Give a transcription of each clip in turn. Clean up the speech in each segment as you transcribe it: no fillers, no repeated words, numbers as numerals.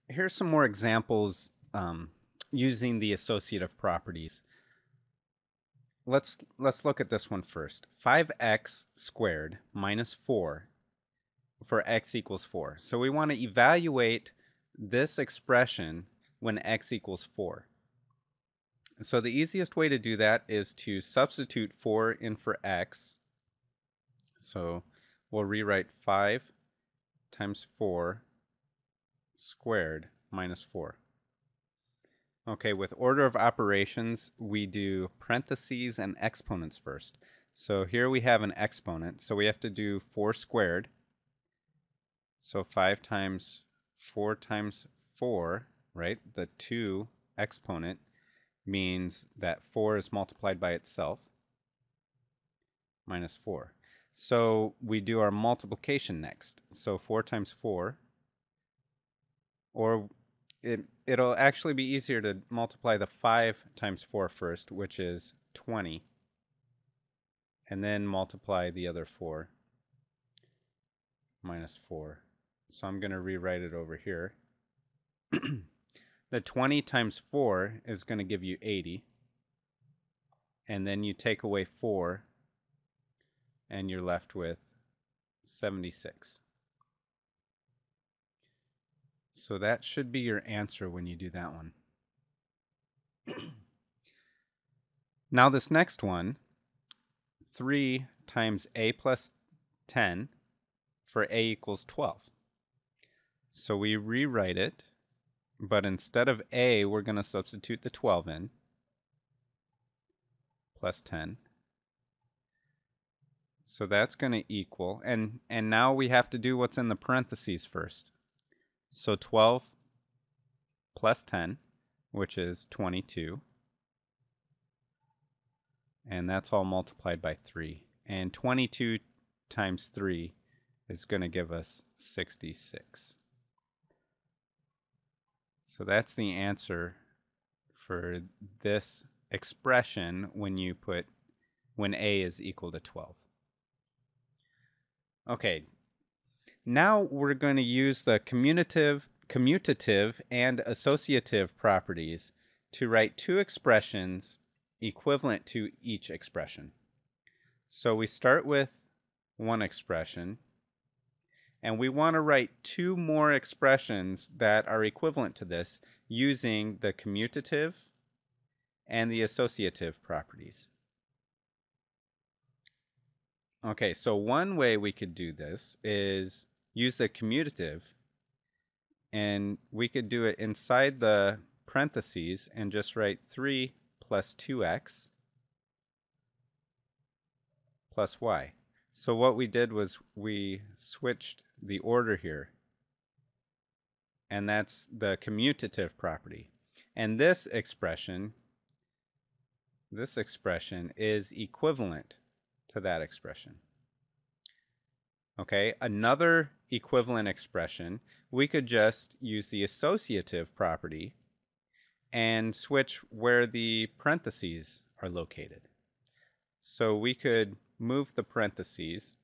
Here's some more examples using the associative properties. Let's look at this one first. 5x squared minus 4 for x equals 4. So we want to evaluate this expression when x equals 4. So the easiest way to do that is to substitute 4 in for x. So we'll rewrite 5 times 4 squared minus 4. Okay, with order of operations, we do parentheses and exponents first. So here we have an exponent, so we have to do 4 squared. So 5 times 4, right? The 2 exponent means that 4 is multiplied by itself, minus 4. So we do our multiplication next. So 4 times 4, or it'll actually be easier to multiply the 5 times 4 first, which is 20, and then multiply the other 4, minus 4. So I'm going to rewrite it over here. The 20 times 4 is going to give you 80, and then you take away 4, and you're left with 76. So that should be your answer when you do that one. Now this next one, 3 times a plus 10 for a equals 12. So we rewrite it, but instead of a, we're going to substitute the 12 in, plus 10. So that's going to equal, and now we have to do what's in the parentheses first. So 12 plus 10, which is 22. And that's all multiplied by 3. And 22 times 3 is going to give us 66. So that's the answer for this expression when a is equal to 12. Okay, now we're going to use the commutative and associative properties to write two expressions equivalent to each expression. So we start with one expression, and we want to write two more expressions that are equivalent to this using the commutative and the associative properties. Okay, so one way we could do this is use the commutative, and we could do it inside the parentheses and just write 3 plus 2x plus y. So what we did was we switched the order here, and that's the commutative property. And this expression is equivalent to that expression. Okay, another equivalent expression, we could just use the associative property and switch where the parentheses are located. So we could move the parentheses,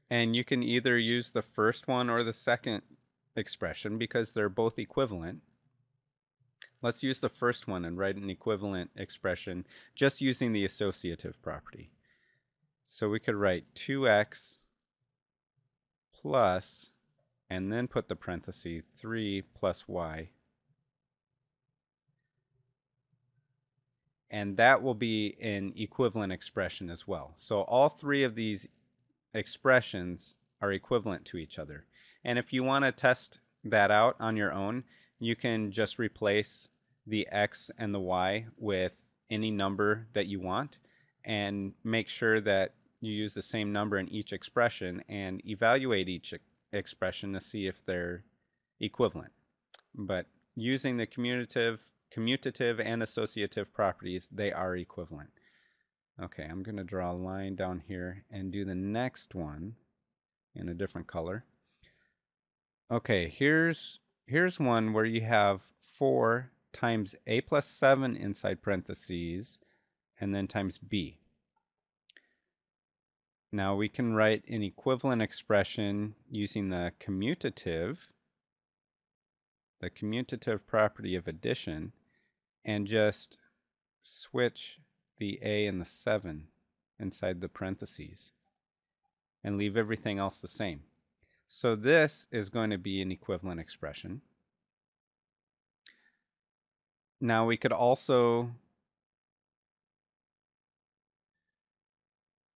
and you can either use the first one or the second expression because they're both equivalent. Let's use the first one and write an equivalent expression just using the associative property. So we could write 2x plus, and then put the parenthesis, 3 plus y. And that will be an equivalent expression as well. So all three of these expressions are equivalent to each other. And if you want to test that out on your own, you can just replace the x and the y with any number that you want and make sure that you use the same number in each expression and evaluate each expression to see if they're equivalent. But using the commutative and associative properties, they are equivalent. Okay, I'm going to draw a line down here and do the next one in a different color. Okay, here's one where you have 4 times a plus 7 inside parentheses and then times b. Now we can write an equivalent expression using the commutative the commutative property of addition and just switch the a and the 7 inside the parentheses and leave everything else the same. So this is going to be an equivalent expression. Now we could also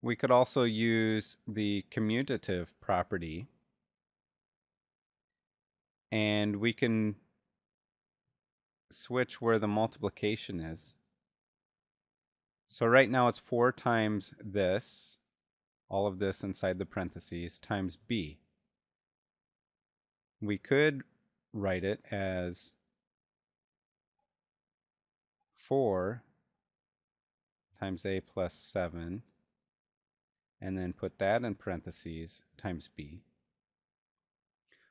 use the commutative property, and we can switch where the multiplication is. So right now it's 4 times this, all of this inside the parentheses, times b. We could write it as 4 times a plus 7, and then put that in parentheses times b.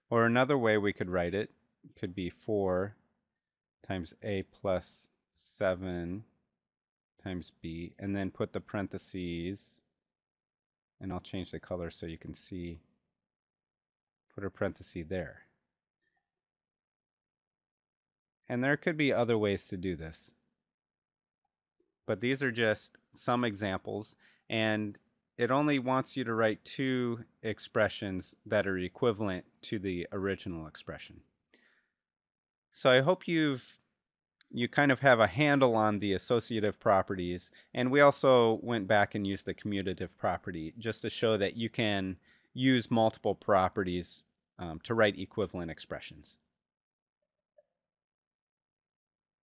Or another way we could write it could be 4 times a plus 7 times b, and then put the parentheses, and I'll change the color so you can see, put a parenthesis there. And there could be other ways to do this, but these are just some examples, and it only wants you to write 2 expressions that are equivalent to the original expression. So I hope you kind of have a handle on the associative properties, and we also went back and used the commutative property just to show that you can use multiple properties to write equivalent expressions.